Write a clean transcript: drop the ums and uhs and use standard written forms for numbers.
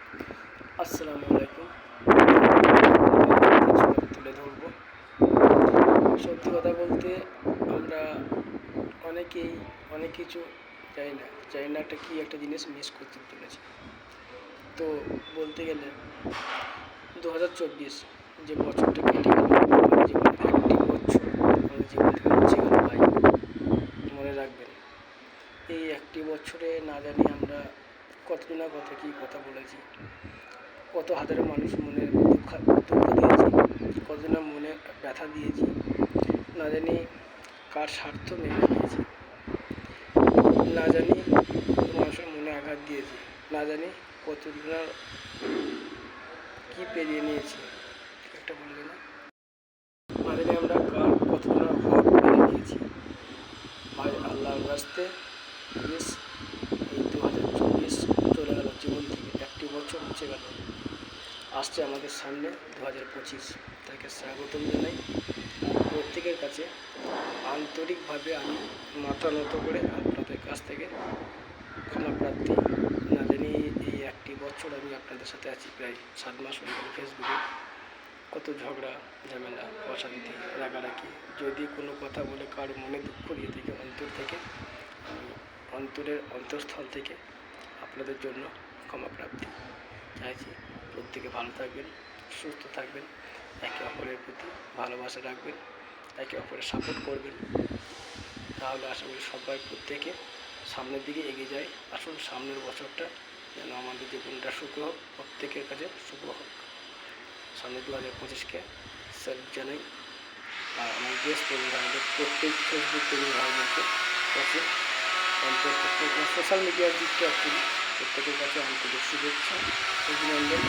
আসসালামু আলাইকুম। তুলে ধরবো। সত্যি কথা বলতে আমরা অনেকেই অনেক কিছু জানি না একটা জিনিস মিস করতে চলেছি। তো বলতে গেলে 2024 যে বছরটা কেটে গেল, আমাদের জীবনে একটি বছর আমাদের জীবন থেকে মুছে গেল ভাই। মনে রাখবেন, এই একটি বছরে না জানি আমরা কতদিন না কত কী কথা বলেছি, কত হাজারো মানুষ মনে দুঃখ দিয়েছি, কতদিন না মনে ব্যথা দিয়েছি, না জানি কার স্বার্থ মেনে নিয়েছি, না জানি কত মানুষের মনে আঘাত দিয়েছি, না জানি কতদিন কী পেরিয়ে নিয়েছি, একটা বলবে না, না জানি আমরা কার কতদিন হক পেরিয়ে নিয়েছি। ভাই আল্লাহর রাস্তে প্লিজ, এই 2024 চলে গেল জীবন থেকে, একটি বছর মুছে গেল। আসছে আমাদের সামনে 2025, তাকে স্বাগতম জানাই। প্রত্যেকের কাছে আন্তরিকভাবে আমি মাথা নত করে আপনাদের কাছ থেকে ক্ষমা প্রার্থী। না জানি এই একটি বছর আমি আপনাদের সাথে আছি, প্রায় 7 মাস হয়ে গেল। ফেসবুকে কত ঝগড়া ঝামেলা, অশান্তি, রাগারাগি, যদি কোনো কথা বলে কার মনে দুঃখ দিয়ে থেকে অন্তর থেকে আমি অন্তরের অন্তঃস্থল থেকে আপনাদের জন্য ক্ষমা প্রার্থী চাইছি। প্রত্যেকে ভালো থাকবেন, সুস্থ থাকবেন, একে অপরের প্রতি ভালোবাসা রাখবেন, একে অপরের সাপোর্ট করবেন। তাহলে আশা করি সবাই প্রত্যেকে সামনের দিকে এগিয়ে যায়। আসুন সামনের বছরটা যেন আমাদের জীবনটা শুভ হোক, প্রত্যেকের কাছে শুভ হোক। সামনে 2025কে স্যালুট জানাই। আর আমার দেশ প্রেমী ভাইদের, প্রত্যেক ফেসবুক প্রেমী ভাইদেরকে কাছে প্রত্যেক সোশ্যাল মিডিয়ার দিকটা অ্যাকচুয়ালি প্রত্যেকের কাছে আন্তরিক শুভেচ্ছা, অভিনন্দন।